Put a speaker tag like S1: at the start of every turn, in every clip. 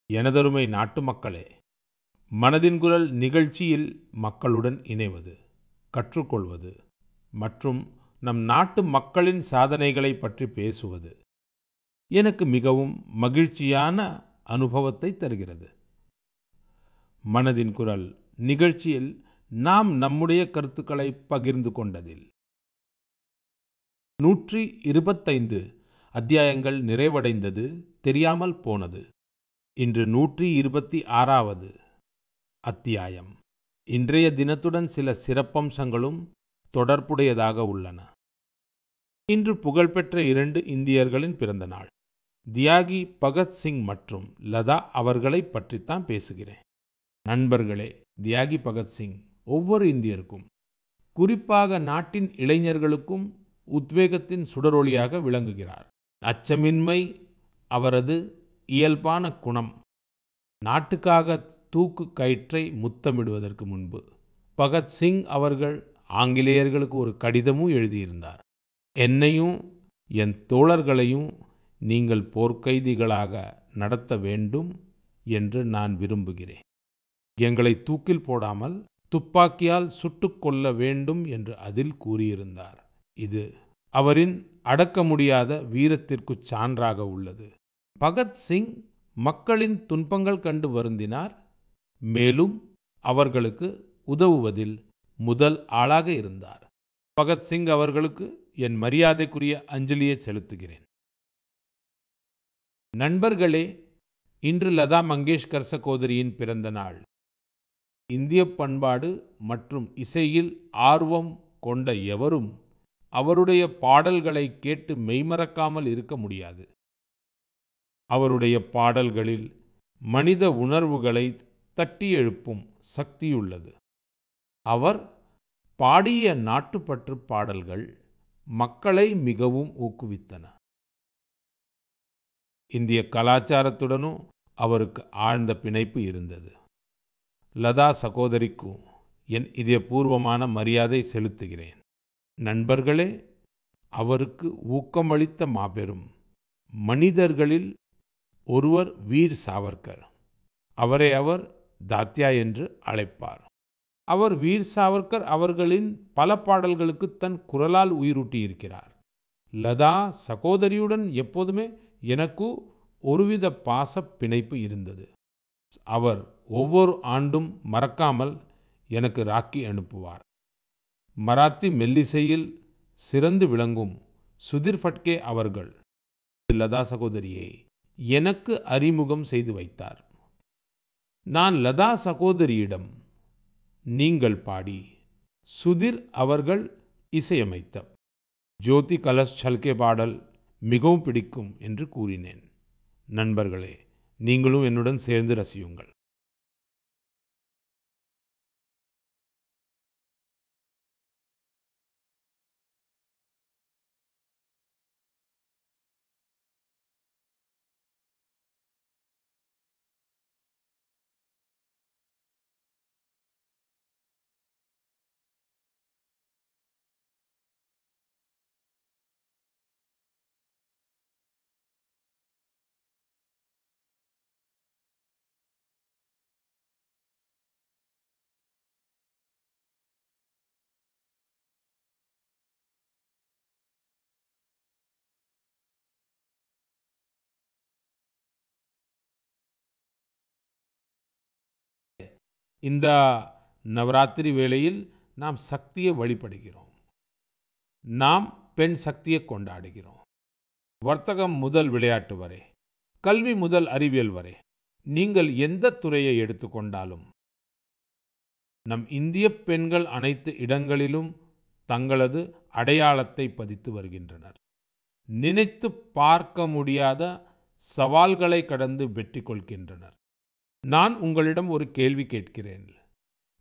S1: எனதருமை நாட்டு மக்களே, மனதின் குரல் நிகழ்ச்சியில் மக்களுடன் இணைவது, கற்றுக்கொள்வது மற்றும் நம் நாட்டு மக்களின் சாதனைகளை பற்றி பேசுவது எனக்கு மிகவும் மகிழ்ச்சியான அனுபவத்தை தருகிறது. மனதின் குரல் நிகழ்ச்சியில் நாம் நம்முடைய கருத்துக்களை பகிர்ந்து கொண்டதில் 125 அத்தியாயங்கள் நிறைவடைந்தது தெரியாமல் போனது. இன்று 126வது அத்தியாயம். இன்றைய தினத்துடன் சில சிறப்பம்சங்களும் தொடர்புடையதாக உள்ளன. இன்று புகழ்பெற்ற 2 இந்தியர்களின் பிறந்த நாள். தியாகி பகத்சிங் மற்றும் லதா அவர்களை பற்றித்தான் பேசுகிறேன். நண்பர்களே, தியாகி பகத்சிங் ஒவ்வொரு இந்தியருக்கும், குறிப்பாக நாட்டின் இளைஞர்களுக்கும் உத்வேகத்தின் சுடரொளியாக விளங்குகிறார். அச்சமின்மை அவரது இயல்பான குணம். நாட்டுக்காக தூக்கு கயிற்றை முத்தமிடுவதற்கு முன்பு பகத்சிங் அவர்கள் ஆங்கிலேயர்களுக்கு ஒரு கடிதமும் எழுதியிருந்தார். என்னையும் என் தோழர்களையும் நீங்கள் போர்க்கைதிகளாக நடத்த வேண்டும் என்று நான் விரும்புகிறேன். எங்களை தூக்கில் போடாமல் துப்பாக்கியால் சுட்டுக் கொள்ள வேண்டும் என்று அதில் கூறியிருந்தார். இது அவரின் அடக்க முடியாத வீரத்திற்கு சான்றாக உள்ளது. பகத்சிங் மக்களின் துன்பங்கள் கண்டு வருந்தினார். மேலும் அவர்களுக்கு உதவுவதில் முதல் ஆளாக இருந்தார். பகத்சிங் அவர்களுக்கு என் மரியாதைக்குரிய அஞ்சலியை செலுத்துகிறேன். நண்பர்களே, இன்று லதா மங்கேஷ்கர் சகோதரியின் பிறந்த நாள். இந்திய பண்பாடு மற்றும் இசையில் ஆர்வம் கொண்ட எவரும் அவருடைய பாடல்களை கேட்டு மெய்மறக்காமல் இருக்க முடியாது. அவருடைய பாடல்களில் மனித உணர்வுகளை தட்டி எழுப்பும் சக்தியுள்ளது. அவர் பாடிய நாட்டுப்பற்று பாடல்கள் மக்களை மிகவும் ஊக்குவித்தன. இந்திய கலாச்சாரத்துடனும் அவருக்கு ஆழ்ந்த பிணைப்பு இருந்தது. லதா சகோதரிக்கும் என் இதயபூர்வமான மரியாதை செலுத்துகிறேன். நண்பர்களே, அவருக்கு ஊக்கமளித்த மாபெரும் மனிதர்களில் ஒருவர் வீர் சாவர்கர். அவரை அவர் தாத்யா என்று அழைப்பார். அவர் வீர் சாவர்கர் அவர்களின் பல பாடல்களுக்கு தன் குரலால் உயிரூட்டியிருக்கிறார். லதா சகோதரியுடன் எப்போதுமே எனக்கு ஒருவித பாச பிணைப்பு இருந்தது. அவர் ஒவ்வொரு ஆண்டும் மறக்காமல் எனக்கு ராக்கி அனுப்புவார். மராத்தி மெல்லிசையில் சிறந்து விளங்கும் சுதிர் ஃபட்கே அவர்கள் லதா சகோதரியை எனக்கு அறிமுகம் செய்து வைத்தார். நான் லதா சகோதரியிடம் நீங்கள் பாடி சுதிர் அவர்கள் இசையமைத்த ஜோதி கலஷ் சல்கே பாடல் மிகவும் பிடிக்கும் என்று கூறினேன். நண்பர்களே, நீங்களும் என்னுடன் சேர்ந்து ரசியுங்கள். இந்த நவராத்திரி வேளையில் நாம் சக்தியை வழிபடுகிறோம். நாம் பெண் சக்தியை கொண்டாடுகிறோம். வர்த்தகம் முதல் விளையாட்டு வரை, கல்வி முதல் அறிவியல் வரை, நீங்கள் எந்த துறையை எடுத்துக்கொண்டாலும் நம் இந்திய பெண்கள் அனைத்து இடங்களிலும் தங்களது அடையாளத்தை பதித்து வருகின்றனர். நினைத்து பார்க்க முடியாத சவால்களை கடந்து வெற்றி கொள்கின்றனர். நான் உங்களிடம் ஒரு கேள்வி கேட்கிறேன்.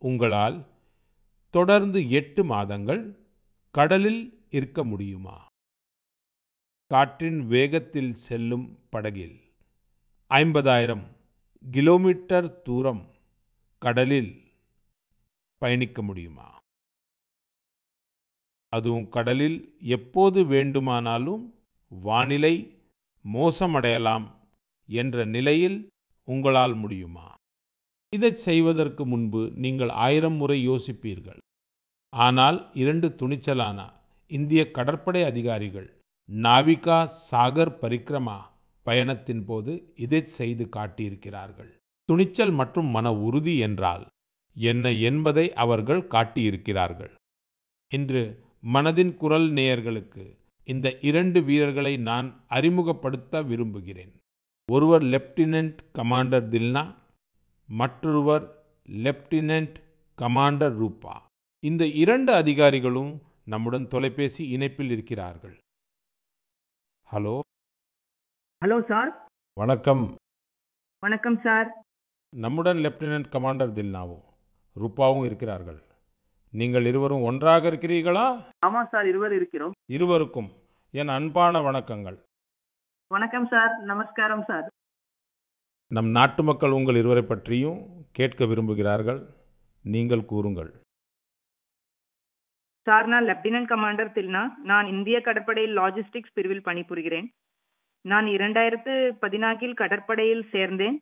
S1: உங்களால் தொடர்ந்து 8 மாதங்கள் கடலில் இருக்க முடியுமா? காற்றின் வேகத்தில் செல்லும் படகில் 50,000 கிலோமீட்டர் தூரம் கடலில் பயணிக்க முடியுமா? அதுவும் கடலில் எப்போது வேண்டுமானாலும் வானிலை மோசமடையலாம் என்ற நிலையில் உங்களால் முடியுமா? இதைச் செய்வதற்கு முன்பு நீங்கள் 1000 முறை யோசிப்பீர்கள். ஆனால் 2 துணிச்சலான இந்திய கடற்படை அதிகாரிகள் நாவிகா சாகர் பரிக்ரமா பயணத்தின் போது இதைச் செய்து காட்டியிருக்கிறார்கள். துணிச்சல் மற்றும் மன உறுதி என்றால் என்ன என்பதை அவர்கள் காட்டியிருக்கிறார்கள். இன்று மனதின் குரல் நேயர்களுக்கு இந்த 2 வீரர்களை நான் அறிமுகப்படுத்த விரும்புகிறேன். ஒருவர் லெப்டினன்ட் கமாண்டர் தில்னா, மற்றொருவர் லெப்டினன்ட் கமாண்டர் ரூபா. இந்த 2 அதிகாரிகளும் நம்முடன் தொலைபேசி இணைப்பில் இருக்கிறார்கள். ஹலோ.
S2: Hello sir.
S1: வணக்கம்.
S2: வணக்கம் சார்.
S1: நம்முடன் லெப்டினன்ட் கமாண்டர் தில்னாவும் ரூபாவும் இருக்கிறார்கள். நீங்கள் இருவரும் ஒன்றாக இருக்கிறீர்களா?
S2: ஆமா சார், இருவர் இருக்கிறோம்.
S1: இருவருக்கும் என் அன்பான வணக்கங்கள்.
S2: வணக்கம் சார். நமஸ்காரம் சார்.
S1: நம் நாட்டு மக்கள் உங்கள் இருவரை பற்றியும் கேட்க விரும்புகிறார்கள். நீங்கள் கூறுங்கள்.
S2: சார், நான் லெப்டினன்ட் கமாண்டர் தில்னா. நான் இந்திய கடற்படையில் லாஜிஸ்டிக்ஸ் பிரிவில் பணிபுரிகிறேன். நான் 2014 கடற்படையில் சேர்ந்தேன்.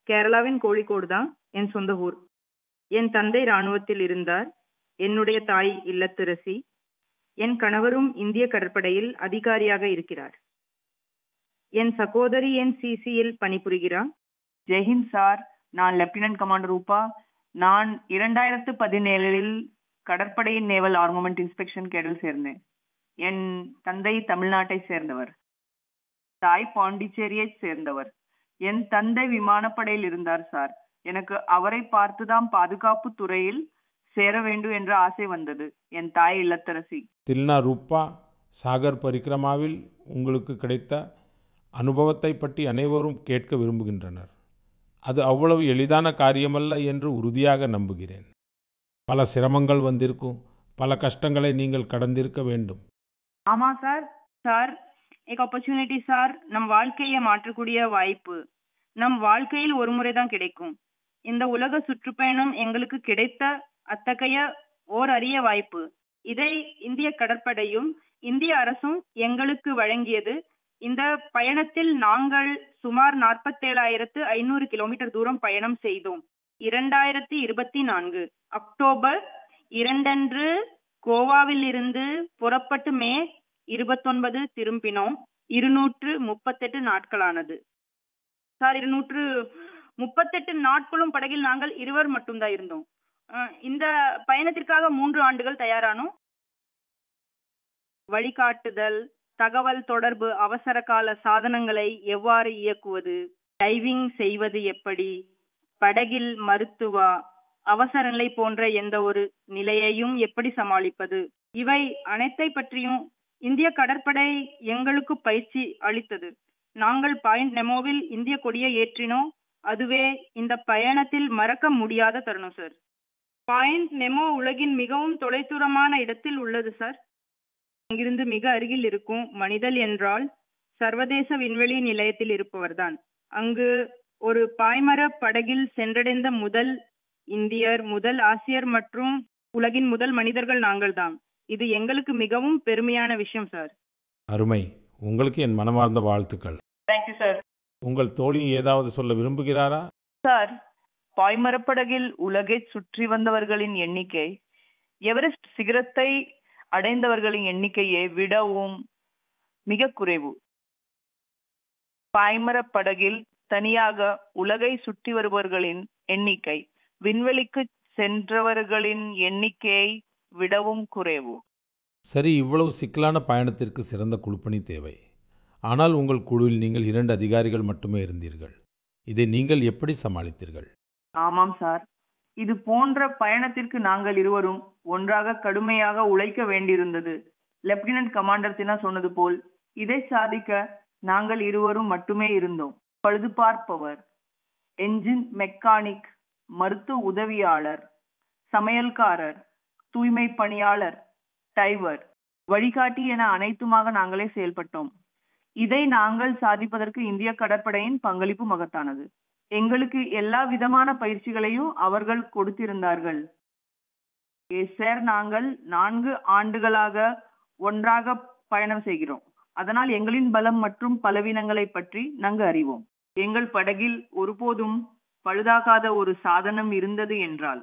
S2: கேரளாவின் கோழிக்கோடு தான் என் சொந்த ஊர். என் தந்தை இராணுவத்தில் இருந்தார். என்னுடைய தாய் இல்லத்தரசி. என் கணவரும் இந்திய கடற்படையில் அதிகாரியாக இருக்கிறார். என் சகோதரி NCCயில் பணிபுரிகிறார். ஜெய்ஹிந்த் சார். நான் லெப்டினன்ட் கமாண்டர் ரூபா. நான் 2017 கடற்படையின் நேவல் ஆர்மமெண்ட் இன்ஸ்பெக்ஷன் கேடல் சேர்ந்தேன். என் தந்தை தமிழ்நாட்டை சேர்ந்தவர், தாய் பாண்டிச்சேரியை சேர்ந்தவர். என் தந்தை விமானப்படையில் இருந்தார் சார். எனக்கு அவரை பார்த்துதான் பாதுகாப்பு துறையில் சேர வேண்டும் என்ற ஆசை வந்தது. என் தாய் இல்லத்தரசி.
S1: தில்னா, ரூபா, சாகர் பரிக்ரமாவில் உங்களுக்கு கிடைத்த அனுபவத்தை பற்றி அனைவரும் கேட்க விரும்புகின்றனர். அது அவ்வளவு எளிதான காரியமல்ல என்று உறுதியாக நம்புகிறேன். பல சிரமங்கள் வந்திருக்கும், பல கஷ்டங்களை நீங்கள் கடந்திருக்க வேண்டும்.
S2: ஆமா சார். சார், एक opportunity சார், நம் வாழ்க்கையை மாற்றக்கூடிய வாய்ப்பு நம் வாழ்க்கையில் ஒரு முறை தான் கிடைக்கும். இந்த உலக சுற்றுப்பயணம் எங்களுக்கு கிடைத்த அத்தகைய ஓர் அரிய வாய்ப்பு. இதை இந்திய கடற்படையும் இந்திய அரசும் எங்களுக்கு வழங்கியது. இந்த பயணத்தில் நாங்கள் சுமார் 47,500 கிலோமீட்டர் தூரம் பயணம் செய்தோம். 2024 அக்டோபர் 2 அன்று கோவாவில் இருந்து புறப்பட்டு மே 29 திரும்பினோம். 238 நாட்களானது சார். 238 நாட்களும் படகில் நாங்கள் இருவர் மட்டும்தான் இருந்தோம். இந்த பயணத்திற்காக 3 ஆண்டுகள் தயாரானோம். வழிகாட்டுதல், தகவல் தொடர்பு, அவசர கால சாதனங்களை எவ்வாறு இயக்குவது, டைவிங் செய்வது எப்படி, படகில் மருத்துவ அவசர நிலை போன்ற எந்த ஒரு நிலையையும் எப்படி சமாளிப்பது, இவை அனைத்தை பற்றியும் இந்திய கடற்படை எங்களுக்கு பயிற்சி அளித்தது. நாங்கள் பாயிண்ட் நெமோவில் இந்திய கொடியை ஏற்றினோம். அதுவே இந்த பயணத்தில் மறக்க முடியாத தருணம் சார். பாயிண்ட் நெமோ உலகின் மிகவும் தொலைதூரமான இடத்தில் உள்ளது சார். அங்கிருந்து மிக அருகில் இருக்கும் மனிதல் என்றால் சர்வதேச விண்வெளி நிலையத்தில் இருப்பவர்தான். அங்கு ஒரு பாய்மர படகில் சென்றடைந்த முதல் இந்தியர், முதல் ஆசியர் மற்றும் உலகின் முதல் மனிதர்கள் நாங்கள்தான். இது எங்களுக்கு மிகவும் பெருமையான விஷயம் சார்.
S1: அருமை. உங்களுக்கு என் மனமார்ந்த வாழ்த்துக்கள்.
S2: Thank you sir.
S1: உங்கள் தோழி ஏதாவது சொல்ல விரும்புகிறாரா?
S2: சார், பாய்மரப்படகில் உலகை சுற்றி வந்தவர்களின் எண்ணிக்கை எவரெஸ்ட் சிகரத்தை அடைந்தவர்களின் எண்ணிக்கையை விடவும் மிக குறைவு. பாய்மரப்படகில் தனியாக உலகை சுற்றி வருபவர்களின் எண்ணிக்கை விண்வெளிக்கு சென்றவர்களின் எண்ணிக்கையை விடவும் குறைவு.
S1: சரி, இவ்வளவு சிக்கலான பயணத்திற்கு சிறந்த குழுப்பணி தேவை. ஆனால் உங்கள் குழுவில் நீங்கள் 2 அதிகாரிகள் மட்டுமே இருந்தீர்கள். இதை நீங்கள் எப்படி சமாளித்தீர்கள்?
S2: ஆமாம் சார். இது போன்ற பயணத்திற்கு நாங்கள் இருவரும் ஒன்றாக கடுமையாக உழைக்க வேண்டியிருந்தது. லெப்டினன்ட் கமாண்டர் தினா சொன்னது போல் இதை சாதிக்க நாங்கள் இருவரும் மட்டுமே இருந்தோம். பழுது பார்ப்பவர், என்ஜின் மெக்கானிக், மருத்துவ உதவியாளர், சமையல்காரர், தூய்மை பணியாளர், டைவர், வழிகாட்டி என அனைத்துமாக நாங்களே செயல்பட்டோம். இதை நாங்கள் சாதிப்பதற்கு இந்திய கடற்படையின் பங்களிப்பு மகத்தானது. எங்களுக்கு எல்லா விதமான பயிற்சிகளையும் அவர்கள் கொடுத்திருந்தார்கள். சார், நாங்கள் 4 ஆண்டுகளாக ஒன்றாக பயணம் செய்கிறோம். அதனால் எங்களின் பலம் மற்றும் பலவீனங்களை பற்றி நாங்கள் அறிவோம். எங்கள் படகில் ஒருபோதும் பழுதாகாத ஒரு சாதனம் இருந்தது என்றால்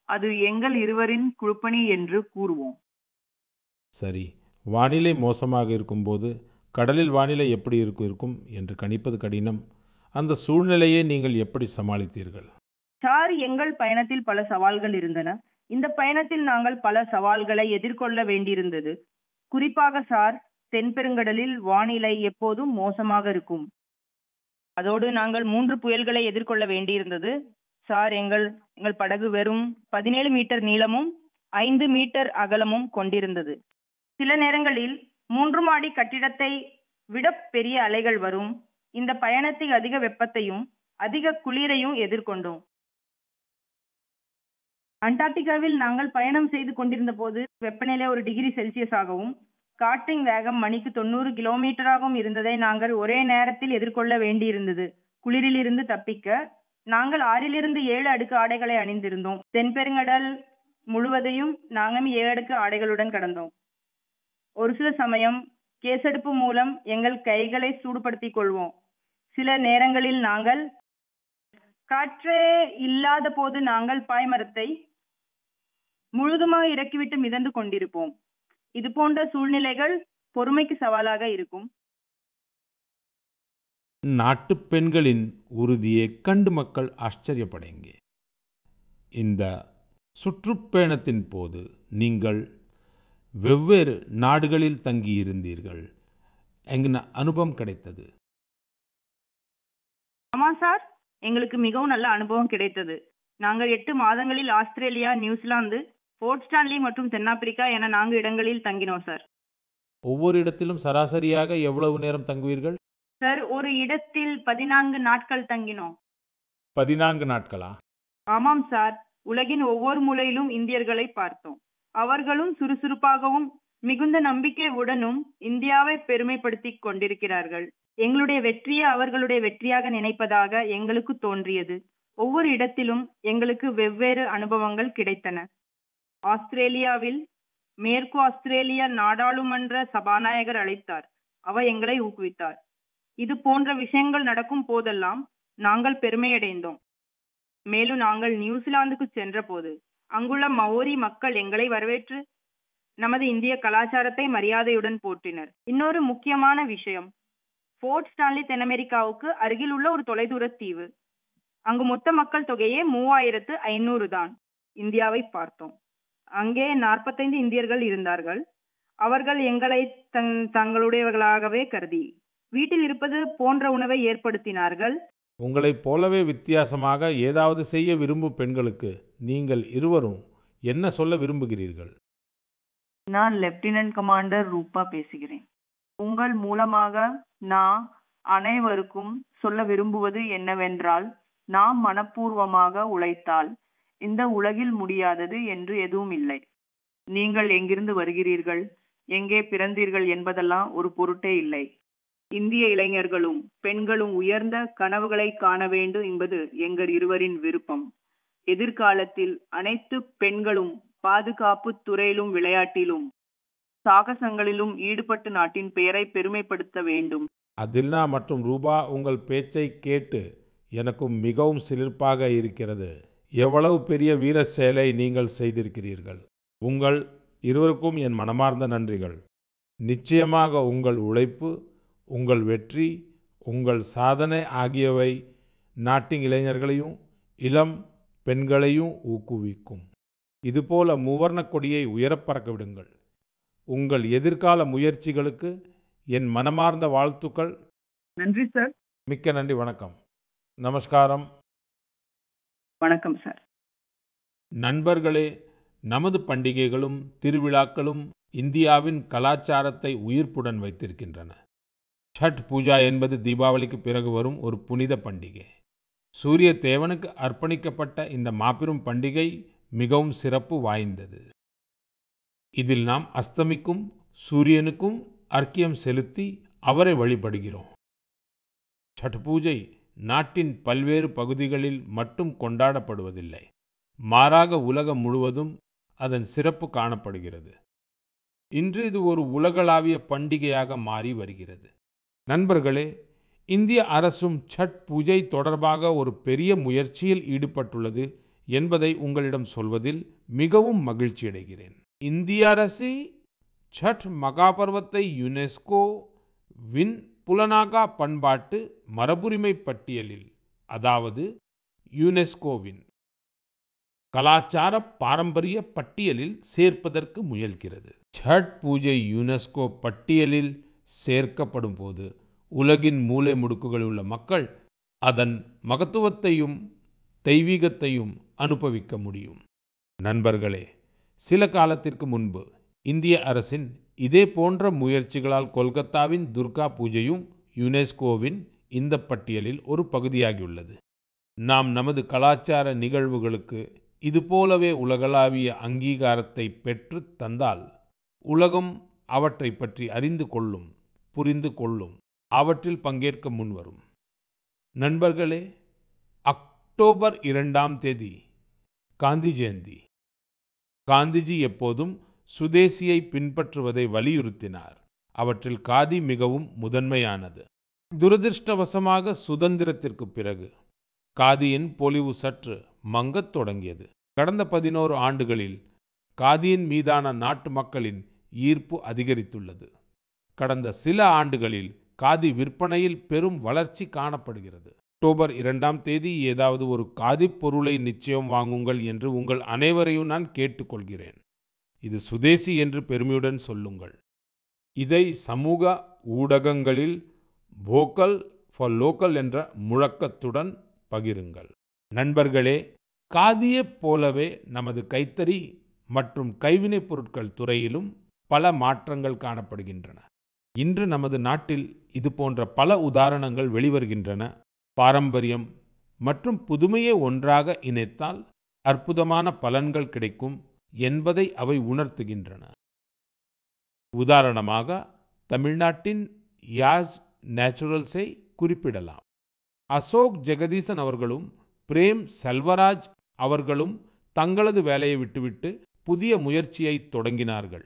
S2: அது எங்கள் இருவரின் குழுப்பணி என்று கூறுவோம்.
S1: சரி, வானிலை மோசமாக இருக்கும்போது கடலில் வானிலை எப்படி இருக்கும் என்று கணிப்பது கடினம். அந்த சூழ்நிலையை நீங்கள் எப்படி சமாளித்தீர்கள்?
S2: சார், எங்கள் பயணத்தில் பல சவால்கள் இருந்தன. இந்த பயணத்தில் நாங்கள் பல சவால்களை எதிர்கொள்ள வேண்டியிருந்தது. குறிப்பாக சார், தென்பெருங்கடலில் வானிலை எப்போதும் மோசமாக இருக்கும். அதோடு நாங்கள் 3 புயல்களை எதிர்கொள்ள வேண்டியிருந்தது. சார், எங்கள் படகு வெறும் 17 மீட்டர் நீளமும் 5 மீட்டர் அகலமும் கொண்டிருந்தது. சில நேரங்களில் 3 மாடி கட்டிடத்தை விட பெரிய அலைகள் வரும். இந்த பயணத்தில் அதிக வெப்பத்தையும் அதிக குளிரையும் எதிர்கொண்டோம். அண்டார்டிகாவில் நாங்கள் பயணம் செய்து கொண்டிருந்த போது வெப்பநிலை 1 டிகிரி செல்சியஸ் ஆகவும் காற்றின் வேகம் மணிக்கு 90 கிலோமீட்டராகவும் இருந்ததை நாங்கள் ஒரே நேரத்தில் எதிர்கொள்ள வேண்டியிருந்தது. குளிரிலிருந்து தப்பிக்க நாங்கள் 6 to 7 அடுக்கு ஆடைகளை அணிந்திருந்தோம். தென்பெருங்கடல் முழுவதையும் நாங்கள் 7 அடுக்கு ஆடைகளுடன் கடந்தோம். ஒரு சில சமயம் கேசடுப்பு மூலம் எங்கள் கைகளை சூடுபடுத்திக் கொள்வோம். சில நேரங்களில் நாங்கள் காற்றே இல்லாத போது நாங்கள் பாய்மரத்தை முழுதுமாக இறக்கிவிட்டு மிதந்து கொண்டிருப்போம். இது போன்ற சூழ்நிலைகள் பொறுமைக்கு சவாலாக இருக்கும்.
S1: நாட்டு பெண்களின் உறுதியை கண்டு மக்கள் ஆச்சரியப்படைங்க. இந்த சுற்றுப்பயணத்தின் போது நீங்கள் வெவ்வேறு நாடுகளில் தங்கியிருந்தீர்கள். எங்க அனுபவம் கிடைத்தது?
S2: ஆமா சார், எங்களுக்கு மிகவும் நல்ல அனுபவம் கிடைத்தது. நாங்கள் 8 மாதங்களில் ஆஸ்திரேலியா, நியூசிலாந்து, போர்ட் ஸ்டான்லி மற்றும் தென்னாப்பிரிக்கா என 4 இடங்களில் தங்கினோம் சார்.
S1: ஒவ்வொரு இடத்திலும் சராசரியாக எவ்வளவு நேரம் தங்குவீர்கள்?
S2: சார், ஒரு இடத்தில் 14 நாட்கள் தங்கினோம்.
S1: 14 நாட்களா?
S2: ஆமாம் சார். உலகின் ஒவ்வொரு மூலையிலும் இந்தியர்களை பார்த்தோம். அவர்களும் சுறுசுறுப்பாகவும் மிகுந்த நம்பிக்கையுடனும் இந்தியாவை பெருமைப்படுத்திக் கொண்டிருக்கிறார்கள். எங்களுடைய வெற்றியை அவர்களுடைய வெற்றியாக நினைப்பதாக எங்களுக்கு தோன்றியது. ஒவ்வொரு இடத்திலும் எங்களுக்கு வெவ்வேறு அனுபவங்கள் கிடைத்தன. ஆஸ்திரேலியாவில் மேற்கு ஆஸ்திரேலிய நாடாளுமன்ற சபாநாயகர் அழைத்தார். அவர் எங்களை ஊக்குவித்தார். இது போன்ற விஷயங்கள் நடக்கும் போதெல்லாம் நாங்கள் பெருமையடைந்தோம். மேலும் நாங்கள் நியூசிலாந்துக்கு சென்ற போது அங்குள்ள மவோரி மக்கள் எங்களை வரவேற்று நமது இந்திய கலாச்சாரத்தை மரியாதையுடன் போற்றினர். இன்னொரு முக்கியமான விஷயம், போர்ட் ஸ்டான்லி தென்னமெரிக்காவுக்கு அருகில் உள்ள ஒரு தொலைதூர தீவு. அங்கு மொத்த மக்கள் தொகையே 3500 தான். இந்தியாவை பார்த்தோம். அங்கே 45 இந்தியர்கள் இருந்தார்கள். அவர்கள் எங்களை தங்களுடையவர்களாகவே கருதி வீட்டில் இருப்பது போன்ற உணவை ஏற்படுத்தினார்கள்.
S1: உங்களைப் போலவே வித்தியாசமாக ஏதாவது செய்ய விரும்பும் பெண்களுக்கு நீங்கள் இருவரும் என்ன சொல்ல விரும்புகிறீர்கள்?
S2: நான் லெப்டினன்ட் கமாண்டர் ரூபா பேசுகிறேன். உங்கள் மூலமாக நான் அனைவருக்கும் சொல்ல விரும்புவது என்னவென்றால், நாம் மனப்பூர்வமாக உழைத்தால் இந்த உலகில் முடியாதது என்று எதுவும் இல்லை. நீங்கள் எங்கிருந்து வருகிறீர்கள், எங்கே பிறந்தீர்கள் என்பதெல்லாம் ஒரு பொருட்டே இல்லை. இந்திய இளைஞர்களும் பெண்களும் உயர்ந்த கனவுகளை காண வேண்டும் என்பது எங்கள் இருவரின் விருப்பம். எதிர்காலத்தில் அனைத்து பெண்களும் பாதுகாப்பு துறையிலும் விளையாட்டிலும் சாகசங்களிலும் ஈடுபட்டு நாட்டின் பெயரை பெருமைப்படுத்த வேண்டும்.
S1: அதில்னா மற்றும் ரூபா, உங்கள் பேச்சை கேட்டு எனக்கும் மிகவும் சிலிர்ப்பாக இருக்கிறது. எவ்வளவு பெரிய வீர செயலை நீங்கள் செய்திருக்கிறீர்கள். உங்கள் இருவருக்கும் என் மனமார்ந்த நன்றிகள். நிச்சயமாக உங்கள் உழைப்பு, உங்கள் வெற்றி, உங்கள் சாதனை ஆகியவை நாட்டின் இளைஞர்களையும் இளம் பெண்களையும் ஊக்குவிக்கும். இதுபோல மூவர்ண கொடியை உயரப்பறக்க விடுங்கள். உங்கள் எதிர்கால முயற்சிகளுக்கு என் மனமார்ந்த வாழ்த்துக்கள்.
S2: நன்றி சார்.
S1: மிக்க நன்றி. வணக்கம். நமஸ்காரம்.
S2: வணக்கம் சார்.
S1: நண்பர்களே, நமது பண்டிகைகளும் திருவிழாக்களும் இந்தியாவின் கலாச்சாரத்தை உயிர்ப்புடன் வைத்திருக்கின்றன. छठ பூஜா என்பது தீபாவளிக்கு பிறகு வரும் ஒரு புனித பண்டிகை. சூரிய தேவனுக்கு அர்ப்பணிக்கப்பட்ட இந்த மாபெரும் பண்டிகை மிகவும் சிறப்பு வாய்ந்தது. இதில் நாம் அஸ்தமிக்கும் சூரியனுக்கும் அர்க்கியம் செலுத்தி அவரை வழிபடுகிறோம். சட் பூஜை நாட்டின் பல்வேறு பகுதிகளில் மட்டும் கொண்டாடப்படுவதில்லை, மாறாக உலகம் முழுவதும் அதன் சிறப்பு காணப்படுகிறது. இன்று இது ஒரு உலகளாவிய பண்டிகையாக மாறி வருகிறது. நண்பர்களே, இந்திய அரசும் சட் பூஜை தொடர்பாக ஒரு பெரிய முயற்சியில் ஈடுபட்டுள்ளது என்பதை உங்களிடம் சொல்வதில் மிகவும் மகிழ்ச்சி அடைகிறேன். இந்திய அரசு சட் மகாபர்வத்தை யுனெஸ்கோ வின் புலனாகா பண்பாட்டு மரபுரிமை பட்டியலில், அதாவது யுனெஸ்கோவின் கலாச்சார பாரம்பரிய பட்டியலில் சேர்ப்பதற்கு முயல்கிறது. சட் பூஜை யுனெஸ்கோ பட்டியலில் சேர்க்கப்படும் போது உலகின் மூலை முடுக்குகளில் உள்ள மக்கள் அதன் மகத்துவத்தையும் தெய்வீகத்தையும் அனுபவிக்க முடியும். நண்பர்களே, சில காலத்திற்கு முன்பு இந்திய அரசின் இதே போன்ற முயற்சிகளால் கொல்கத்தாவின் துர்கா பூஜையும் யுனெஸ்கோவின் இந்த பட்டியலில் ஒரு பகுதியாகியுள்ளது. நாம் நமது கலாச்சார நிகழ்வுகளுக்கு இதுபோலவே உலகளாவிய அங்கீகாரத்தை பெற்று தந்தால் உலகம் அவற்றை பற்றி அறிந்து கொள்ளும், புரிந்து கொள்ளும், அவற்றில் பங்கேற்க முன்வரும். நண்பர்களே, அக்டோபர் 2ஆம் தேதி காந்தி ஜெயந்தி. காந்திஜி எப்போதும் சுதேசியை பின்பற்றுவதை வலியுறுத்தினார். அவற்றில் காதி மிகவும் முதன்மையானது. துரதிருஷ்டவசமாக சுதந்திரத்திற்கு பிறகு காதியின் பொலிவு சற்று மங்கத் தொடங்கியது. கடந்த 11 ஆண்டுகளில் காதியின் மீதான நாட்டு மக்களின் ஈர்ப்பு அதிகரித்துள்ளது. கடந்த சில ஆண்டுகளில் காதி விற்பனையில் பெரும் வளர்ச்சி காணப்படுகிறது. அக்டோபர் 2ஆம் தேதி ஏதாவது ஒரு காதி பொருளை நிச்சயம் வாங்குங்கள் என்று உங்கள் அனைவரையும் நான் கேட்டுக்கொள்கிறேன். இது சுதேசி என்று பெருமையுடன் சொல்லுங்கள். இதை சமூக ஊடகங்களில் வோக்கல் ஃபார் லோக்கல் என்ற முழக்கத்துடன் பகிருங்கள். நண்பர்களே, காதியைப் போலவே நமது கைத்தறி மற்றும் கைவினைப் பொருட்கள் துறையிலும் பல மாற்றங்கள் காணப்படுகின்றன. இன்று நமது நாட்டில் இது போன்ற பல உதாரணங்கள் வெளிவருகின்றன. பாரம்பரியம் மற்றும் புதுமையை ஒன்றாக இணைத்தால் அற்புதமான பலன்கள் கிடைக்கும் என்பதை அவை உணர்த்துகின்றன. உதாரணமாக தமிழ்நாட்டின் யாஸ் நேச்சுரல்ஸை குறிப்பிடலாம். அசோக் ஜெகதீசன் அவர்களும் பிரேம் செல்வராஜ் அவர்களும் தங்களது வேலையை விட்டுவிட்டு புதிய முயற்சியை தொடங்கினார்கள்.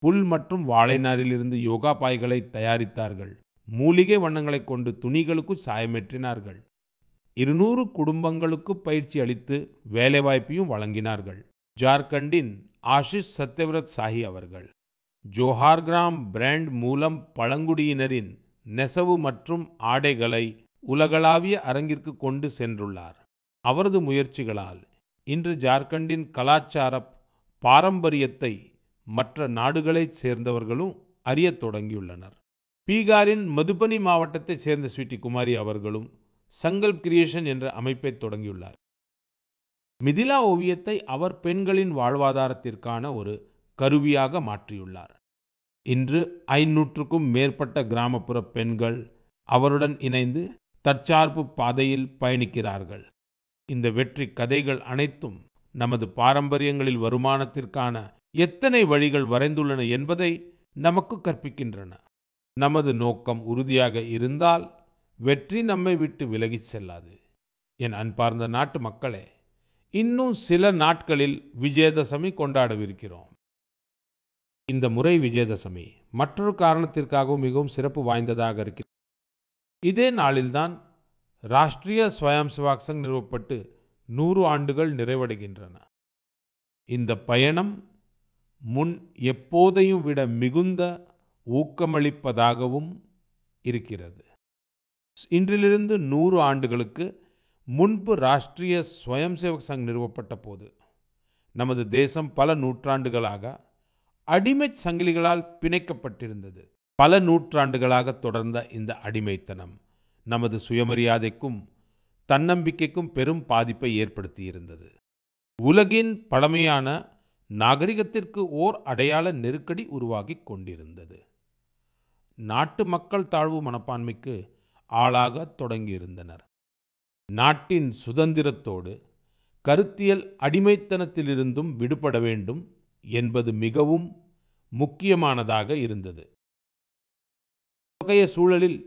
S1: புல் மற்றும் வாழைநாரிலிருந்து யோகா பாய்களை தயாரித்தார்கள். மூலிகை வண்ணங்களை கொண்டு துணிகளுக்கு சாயமேற்றினார்கள். 200 குடும்பங்களுக்கு பயிற்சி அளித்து வேலைவாய்ப்பையும் வழங்கினார்கள். ஜார்க்கண்டின் ஆஷிஷ் சத்யவிரத் சாஹி அவர்கள் ஜோஹார் கிராம் பிராண்ட் மூலம் பழங்குடியினரின் நெசவு மற்றும் ஆடைகளை உலகளாவிய அரங்கிற்கு கொண்டு சென்றுள்ளார். அவரது முயற்சிகளால் இன்று ஜார்க்கண்டின் கலாச்சார பாரம்பரியத்தை மற்ற நாடுகளைச் சேர்ந்தவர்களும் அறியத் தொடங்கியுள்ளனர். பீகாரின் மதுபனி மாவட்டத்தைச் சேர்ந்த ஸ்வீட்டி குமாரி அவர்களும் சங்கல்ப் கிரியேஷன் என்ற அமைப்பை தொடங்கியுள்ளார். மிதிலா ஓவியத்தை அவர் பெண்களின் வாழ்வாதாரத்திற்கான ஒரு கருவியாக மாற்றியுள்ளார். இன்று 500க்கும் மேற்பட்ட கிராமப்புற பெண்கள் அவருடன் இணைந்து தற்சார்பு பாதையில் பயணிக்கிறார்கள். இந்த வெற்றி கதைகள் அனைத்தும் நமது பாரம்பரியங்களில் வருமானத்திற்கான எத்தனை வழிகள் வரைந்துள்ளன என்பதை நமக்கு கற்பிக்கின்றன. நமது நோக்கம் உறுதியாக இருந்தால் வெற்றி நம்மை விட்டு விலகிச் செல்லாது. என் அன்பார்ந்த நாட்டு மக்களே, இன்னும் சில நாட்களில் விஜயதசமி கொண்டாடவிருக்கிறோம். இந்த முறை விஜயதசமி மற்றொரு காரணத்திற்காகவும் மிகவும் சிறப்பு வாய்ந்ததாக இருக்கிறது. இதே நாளில்தான் ராஷ்டிரிய ஸ்வயம் சேவக் சங் நிறுவப்பட்டு 100 ஆண்டுகள் நிறைவடைகின்றன. இந்த பயணம் முன் எப்போதையும் விட மிகுந்த ஊக்கமளிப்பதாகவும் இருக்கிறது. இன்றிலிருந்து 100 ஆண்டுகளுக்கு முன்பு ராஷ்டிரிய ஸ்வயம் சேவக் சங் நிறுவப்பட்ட போது நமது தேசம் பல நூற்றாண்டுகளாக அடிமைச் சங்கிலிகளால் பிணைக்கப்பட்டிருந்தது. பல நூற்றாண்டுகளாக தொடர்ந்த இந்த அடிமைத்தனம் நமது சுயமரியாதைக்கும் தன்னம்பிக்கைக்கும் பெரும் பாதிப்பை ஏற்படுத்தியிருந்தது. உலகின் பழமையான நாகரிகத்திற்கு ஓர் அடையாள நெருக்கடி உருவாகி கொண்டிருந்தது. நாட்டு மக்கள் தாழ்வு மனப்பான்மைக்கு ஆளாக தொடங்கியிருந்தனர். நாட்டின் சுதந்திரத்தோடு கருத்தியல் அடிமைத்தனத்திலிருந்தும் விடுபட வேண்டும் என்பது மிகவும் முக்கியமானதாக இருந்தது. இத்தகைய சூழலில்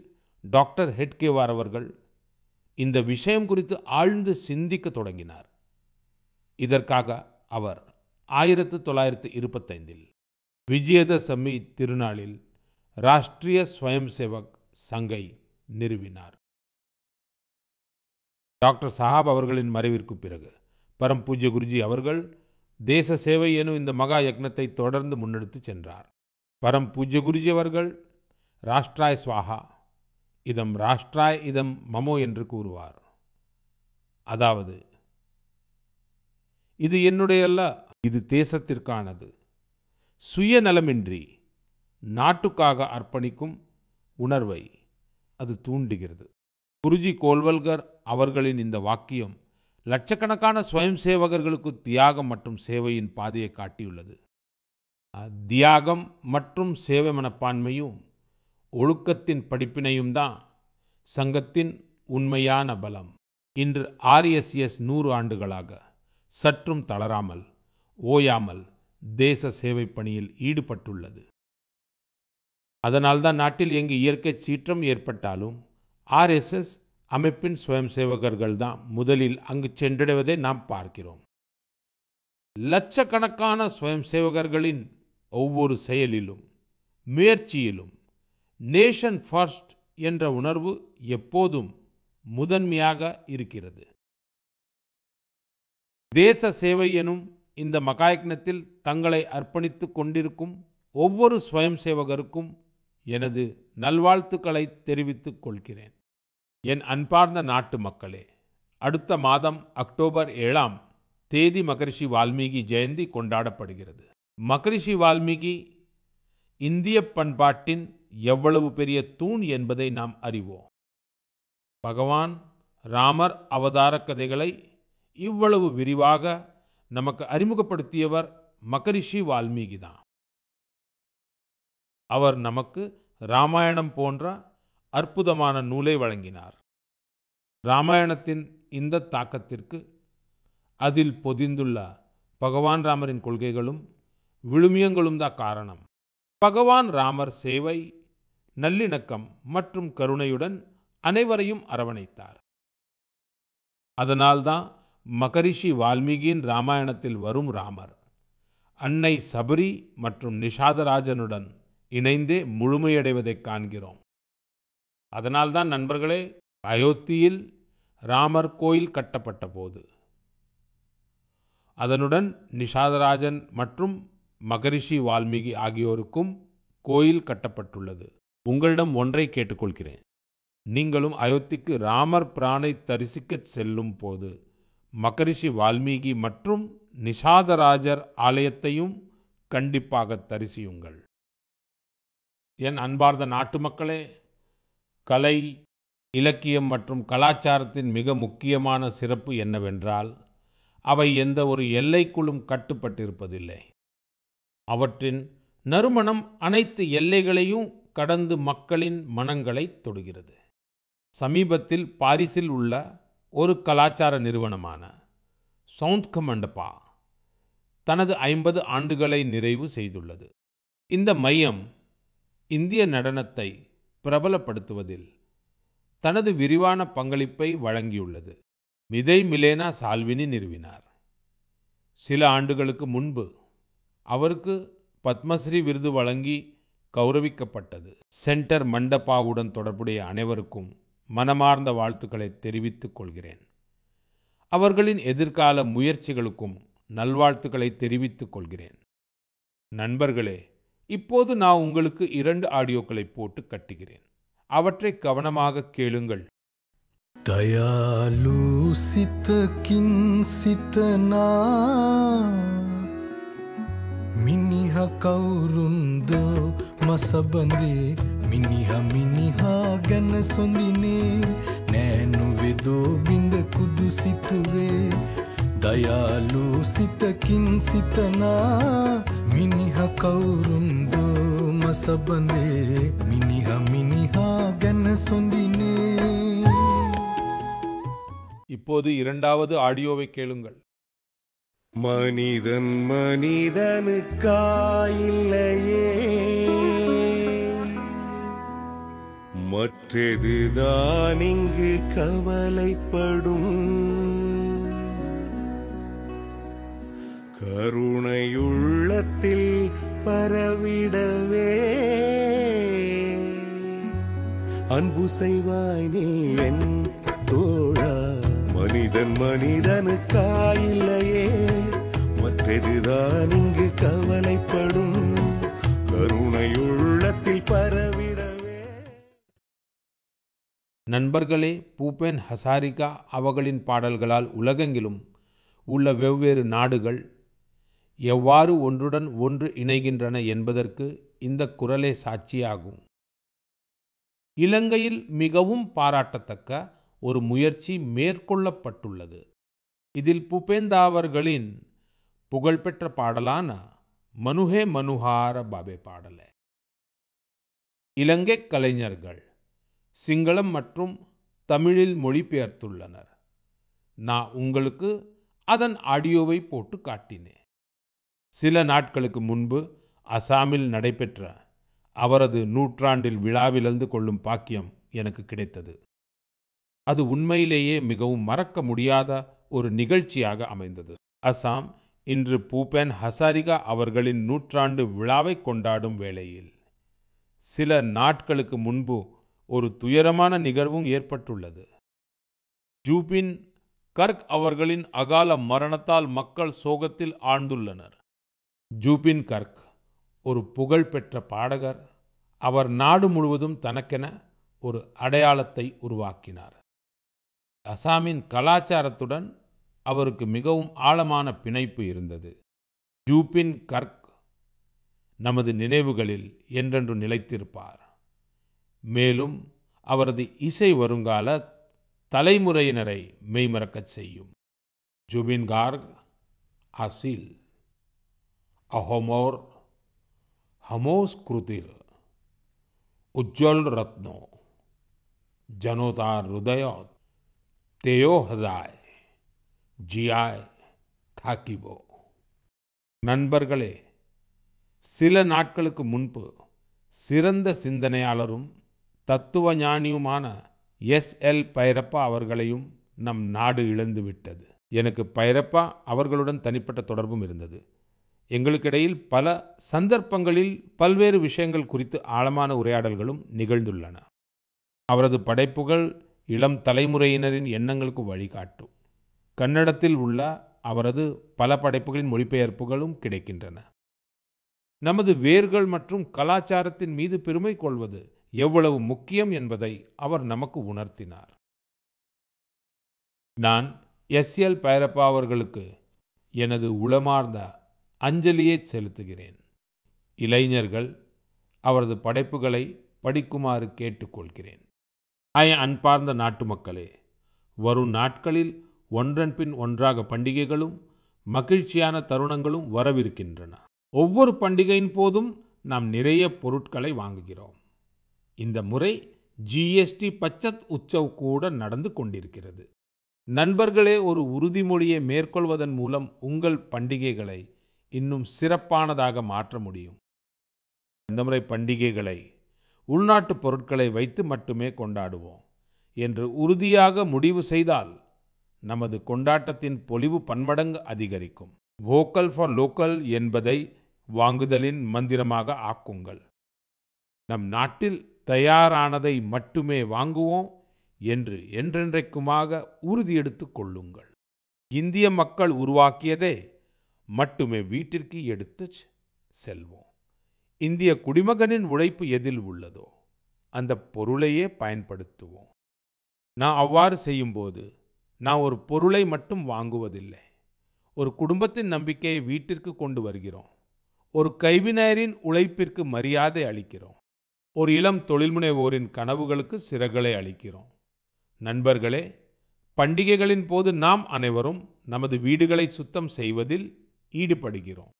S1: டாக்டர் ஹெட்கேவார் அவர்கள் இந்த விஷயம் குறித்து ஆழ்ந்து சிந்திக்க தொடங்கினார். இதற்காக அவர் 1925 விஜயதசமி திருநாளில் ராஷ்டிரிய ஸ்வயம் சேவக் சங்கை நிறுவினார். டாக்டர் சாஹாப் அவர்களின் மறைவிற்கு பிறகு பரம் பூஜ்ய குருஜி அவர்கள் தேச சேவை எனும் இந்த மகா யக்னத்தை தொடர்ந்து முன்னெடுத்து சென்றார். பரம் பூஜ்ய குருஜி அவர்கள் ராஷ்டிராய் ஸ்வாஹா இதம் ராஷ்டிராய் இதம் மமோ என்று கூறுவார். அதாவது, இது என்னுடையல்ல, இது தேசத்திற்கானது. சுயநலமின்றி நாட்டுக்காக அர்ப்பணிக்கும் உணர்வை அது தூண்டுகிறது. குருஜி கோல்வல்கர் அவர்களின் இந்த வாக்கியம் லட்சக்கணக்கான ஸ்வயம் சேவகர்களுக்கு தியாகம் மற்றும் சேவையின் பாதையை காட்டியுள்ளது. தியாகம் மற்றும் சேவை மனப்பான்மையும் ஒழுக்கத்தின் படிப்பினையும் தான் சங்கத்தின் உண்மையான பலம். இன்று ஆர்எஸ்எஸ் 100 ஆண்டுகளாக சற்றும் தளராமல் ஓயாமல் தேச சேவை பணியில் ஈடுபட்டுள்ளது. அதனால்தான் நாட்டில் எங்கு இயற்கை சீற்றம் ஏற்பட்டாலும் ஆர்எஸ்எஸ் அமைப்பின் ஸ்வயம் சேவகர்கள் தான் முதலில் அங்கு சென்றடைவதை நாம் பார்க்கிறோம். லட்சக்கணக்கான ஸ்வயம் சேவகர்களின் ஒவ்வொரு செயலிலும் முயற்சியிலும் நேஷன் ஃபர்ஸ்ட் என்ற உணர்வு எப்போதும் முதன்மையாக இருக்கிறது. தேச சேவை எனும் இந்த மகாயக்னத்தில் தங்களை அர்ப்பணித்துக் கொண்டிருக்கும் ஒவ்வொரு ஸ்வயம் சேவகருக்கும் எனது நல்வாழ்த்துக்களை தெரிவித்துக் கொள்கிறேன். என் அன்பார்ந்த நாட்டு மக்களே, அடுத்த மாதம் அக்டோபர் 7ஆம் தேதி மகரிஷி வால்மீகி ஜெயந்தி கொண்டாடப்படுகிறது. மகரிஷி வால்மீகி இந்திய பண்பாட்டின் எவ்வளவு பெரிய தூண் என்பதை நாம் அறிவோம். பகவான் ராமர் அவதார கதைகளை இவ்வளவு விரிவாக நமக்கு அறிமுகப்படுத்தியவர் மகரிஷி வால்மீகி தான். அவர் நமக்கு ராமாயணம் போன்ற அற்புதமான நூலை வழங்கினார். ராமாயணத்தின் இந்த தாக்கத்திற்கு அதில் பொதிந்துள்ள பகவான் ராமரின் கொள்கைகளும் விழுமியங்களும் தான் காரணம். பகவான் ராமர் சேவை, நல்லிணக்கம் மற்றும் கருணையுடன் அனைவரையும் அரவணைத்தார். அதனால்தான் மகரிஷி வால்மீகியின் ராமாயணத்தில் வரும் ராமர் அன்னை சபரி மற்றும் நிஷாதராஜனுடன் இணைந்தே முழுமையடைவதை காண்கிறோம். அதனால்தான் நண்பர்களே, அயோத்தியில் ராமர் கோயில் கட்டப்பட்ட போது அதனுடன் நிஷாதராஜன் மற்றும் மகரிஷி வால்மீகி ஆகியோருக்கும் கோயில் கட்டப்பட்டுள்ளது. உங்களிடம் ஒன்றை கேட்டுக்கொள்கிறேன். நீங்களும் அயோத்திக்கு ராமர் பிரானை தரிசிக்க செல்லும் போது மகரிஷி வால்மீகி மற்றும் நிஷாதராஜர் ஆலயத்தையும் கண்டிப்பாக தரிசியுங்கள். என் அன்பார்ந்த நாட்டு மக்களே, கலை, இலக்கியம் மற்றும் கலாச்சாரத்தின் மிக முக்கியமான சிறப்பு என்னவென்றால் அவை எந்த ஒரு எல்லைக்குள்ளும் கட்டுப்பட்டிருப்பதில்லை. அவற்றின் நறுமணம் அனைத்து எல்லைகளையும் கடந்து மக்களின் மனங்களை தொடுகிறது. சமீபத்தில் பாரிஸில் உள்ள ஒரு கலாச்சார நிறுவனமான சவுந்த் மண்டபா தனது 50 ஆண்டுகளை நிறைவு செய்துள்ளது. இந்த மையம் இந்திய நடனத்தை பிரபலப்படுத்துவதில் தனது விரிவான பங்களிப்பை வழங்கியுள்ளது. விதை மிலேனா சால்வினி நிறுவினார். சில ஆண்டுகளுக்கு முன்பு அவருக்கு பத்மஸ்ரீ விருது வழங்கி கௌரவிக்கப்பட்டது. சென்டர் மண்டபாவுடன் தொடர்புடைய அனைவருக்கும் மனமார்ந்த வாழ்த்துக்களை தெரிவித்துக் கொள்கிறேன். அவர்களின் எதிர்கால முயற்சிகளுக்கும் நல்வாழ்த்துக்களை தெரிவித்துக் கொள்கிறேன். நண்பர்களே, இப்போது நான் உங்களுக்கு 2 ஆடியோக்களை போட்டு கட்டுகிறேன். அவற்றை கவனமாக கேளுங்கள்.
S3: தயாலு சித்தகின் சித்தனா மினிஹ கௌருந்தோ மசபந்தே மினிஹ மினிஹ கன சொந்தினே நேனு வெதோ பிந்த குது சித்துவே தயாலு சித்தகின் சித்தனா மினிஹ கௌருந்தோ மசபந்தே மினிஹ மினிஹ கன சொந்தினே.
S1: இப்போது 2வது ஆடியோவை கேளுங்கள்.
S4: மனிதன் மனிதனுக்காயில்லையே மற்றதுதான் இங்கு கவலைப்படும் கருணையுள்ளத்தில் பரவிடவே அன்பு செய்வாய் நீ என் தோழா மனிதன் மனிதனுக்காயில்லையே மற்றதுதான் இங்கு கவலைப்படும் கருணையுள்ளத்தில் பரவிடவே.
S1: நண்பர்களே, பூபேன் ஹசாரிகா அவர்களின் பாடல்களால் உலகெங்கிலும் உள்ள வெவ்வேறு நாடுகள் எவ்வாறு ஒன்றுடன் ஒன்று இணைகின்றன என்பதற்கு இந்த குரலே சாட்சியாகும். இலங்கையில் மிகவும் பாராட்டத்தக்க ஒரு முயற்சி மேற்கொள்ளப்பட்டுள்ளது. இதில் பூபேந்தா அவர்களின் புகழ்பெற்ற பாடலான மனுஹே மனுஹார பாபே பாடல இலங்கை கலைஞர்கள் சிங்களம் மற்றும் தமிழில் மொழிபெயர்த்துள்ளனர். நான் உங்களுக்கு அதன் ஆடியோவை போட்டு காட்டினேன். சில நாட்களுக்கு முன்பு அசாமில் நடைபெற்ற அவரது நூற்றாண்டில் விழாவிலந்து கொள்ளும் பாக்கியம் எனக்கு கிடைத்தது. அது உண்மையிலேயே மிகவும் மறக்க முடியாத ஒரு நிகழ்ச்சியாக அமைந்தது. அசாம் இன்று பூபேன் ஹசாரிகா அவர்களின் நூற்றாண்டு விழாவை கொண்டாடும் வேளையில் சில நாட்களுக்கு முன்பு ஒரு துயரமான நிகழ்வும் ஏற்பட்டுள்ளது. ஜூபின் கர்க் அவர்களின் அகால மரணத்தால் மக்கள் சோகத்தில் ஆழ்ந்துள்ளனர். ஜூபின் கர்க் ஒரு புகழ்பெற்ற பாடகர். அவர் நாடு முழுவதும் தனக்கென ஒரு அடையாளத்தை உருவாக்கினார். அசாமின் கலாச்சாரத்துடன் அவருக்கு மிகவும் ஆழமான பிணைப்பு இருந்தது. ஜூபின் கர்க் நமது நினைவுகளில் என்றென்று நிலைத்திருப்பார். மேலும் அவரது இசை வருங்கால தலைமுறையினரை மெய்மறக்கச் செய்யும். ஜூபின் கார்க் ஆசில் அஹோமோர் ஹமோஸ் கிருதிர் உஜ்ஜல் ரத்னோ ஜனோதார் ஹிருதயோத் தேயோ ஹதாய் ஜியாய் தாக்கிபோ. நண்பர்களே, சில நாட்களுக்கு முன்பு சிறந்த சிந்தனையாளரும் தத்துவ ஞானியுமான எஸ்.எல். பைரப்பா அவர்களையும் நம் நாடு இழந்துவிட்டது. எனக்கு பைரப்பா அவர்களுடன் தனிப்பட்ட தொடர்பும் இருந்தது. எங்களுக்கிடையில் பல சந்தர்ப்பங்களில் பல்வேறு விஷயங்கள் குறித்து ஆழமான உரையாடல்களும் நிகழ்ந்துள்ளன. அவரது படைப்புகள் இளம் தலைமுறையினரின் எண்ணங்களுக்கு வழிகாட்டும். கன்னடத்தில் உள்ள அவரது பல படைப்புகளின் மொழிபெயர்ப்புகளும் கிடைக்கின்றன. நமது வேர்கள் மற்றும் கலாச்சாரத்தின் மீது பெருமை கொள்வது எவ்வளவு முக்கியம் என்பதை அவர் நமக்கு உணர்த்தினார். நான் எஸ்.எல். பைரப்பா அவர்களுக்கு எனது உளமார்ந்த அஞ்சலியை செலுத்துகிறேன். இளைஞர்கள் அவரது படைப்புகளை படிக்குமாறு கேட்டுக்கொள்கிறேன். அன்பார்ந்த நாட்டு மக்களே, வரும் நாட்களில் ஒன்றன் பின் ஒன்றாக பண்டிகைகளும் மகிழ்ச்சியான தருணங்களும் வரவிருக்கின்றன. ஒவ்வொரு பண்டிகையின் போதும் நாம் நிறைய பொருட்களை வாங்குகிறோம். இந்த முறை ஜிஎஸ்டி பச்சத் உற்சவ் கூட நடந்து கொண்டிருக்கிறது. நண்பர்களே, ஒரு உறுதிமொழியை மேற்கொள்வதன் மூலம் உங்கள் பண்டிகைகளை இன்னும் சிறப்பானதாக மாற்ற முடியும். இந்த முறை பண்டிகைகளை உள்நாட்டு பொருட்களை வைத்து மட்டுமே கொண்டாடுவோம் என்று உறுதியாக முடிவு செய்தால் நமது கொண்டாட்டத்தின் பொலிவு பன்மடங்கு அதிகரிக்கும். வோக்கல் ஃபார் லோக்கல் என்பதை வாங்குதலின் மந்திரமாக ஆக்குங்கள். நம் நாட்டில் தயாரானதை மட்டுமே வாங்குவோம் என்று என்றென்றைக்குமாக உறுதியெடுத்துக் கொள்ளுங்கள். இந்திய மக்கள் உருவாக்கியதை மட்டுமே வீட்டிற்கு எடுத்து செல்வோம். இந்திய குடிமகனின் உழைப்பு எதில் உள்ளதோ அந்த பொருளையே பயன்படுத்துவோம். நான் அவ்வாறு செய்யும்போது நான் ஒரு பொருளை மட்டும் வாங்குவதில்லை, ஒரு குடும்பத்தின் நம்பிக்கையை வீட்டிற்கு கொண்டு வருகிறோம். ஒரு கைவினைஞரின் உழைப்பிற்கு மரியாதை அளிக்கிறோம். ஒரு இளம் தொழில்முனைவோரின் கனவுகளுக்கு சிறகுகளை அளிக்கிறோம். நண்பர்களே, பண்டிகைகளின் போது நாம் அனைவரும் நமது வீடுகளை சுத்தம் செய்வதில் ஈடுபடுகிறோம்.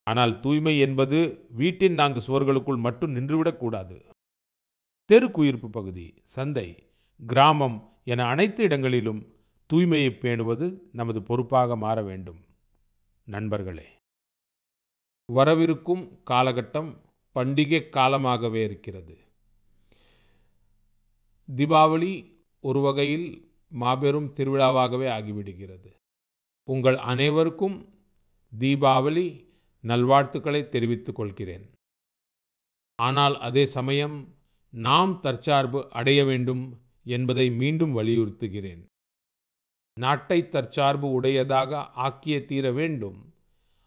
S1: ஆனால் தூய்மை என்பது வீட்டின் 4 சுவர்களுக்குள் மட்டும் நின்றுவிடக்கூடாது. தெருக்குயிர்ப்பு பகுதி, சந்தை, கிராமம் என அனைத்து இடங்களிலும் தூய்மையை பேணுவது நமது பொறுப்பாக மாற வேண்டும். நண்பர்களே, வரவிருக்கும் காலகட்டம் பண்டிகை காலமாகவே இருக்கிறது. தீபாவளி ஒரு வகையில் மாபெரும் திருவிழாவாகவே ஆகிவிடுகிறது. உங்கள் அனைவருக்கும் தீபாவளி நல்வாழ்த்துக்களை தெரிவித்துக் கொள்கிறேன். ஆனால் அதே சமயம் நாம் தற்சார்பு அடைய வேண்டும் என்பதை மீண்டும் வலியுறுத்துகிறேன். நாட்டை தற்சார்பு உடையதாக ஆக்கிய தீர வேண்டும்.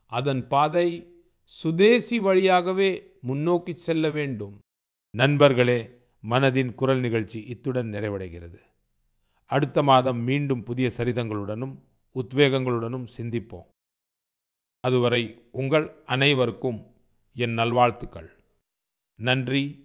S1: அதன் பாதை சுதேசி வழியாகவே முன்னோக்கி செல்ல வேண்டும். நண்பர்களே, மனதின் குரல் நிகழ்ச்சி இத்துடன் நிறைவடைகிறது. அடுத்த மாதம் மீண்டும் புதிய சரிதங்களுடனும் உத்வேகங்களுடனும் சிந்திப்போம். அதுவரை உங்கள் அனைவருக்கும் என் நல்வாழ்த்துக்கள். நன்றி.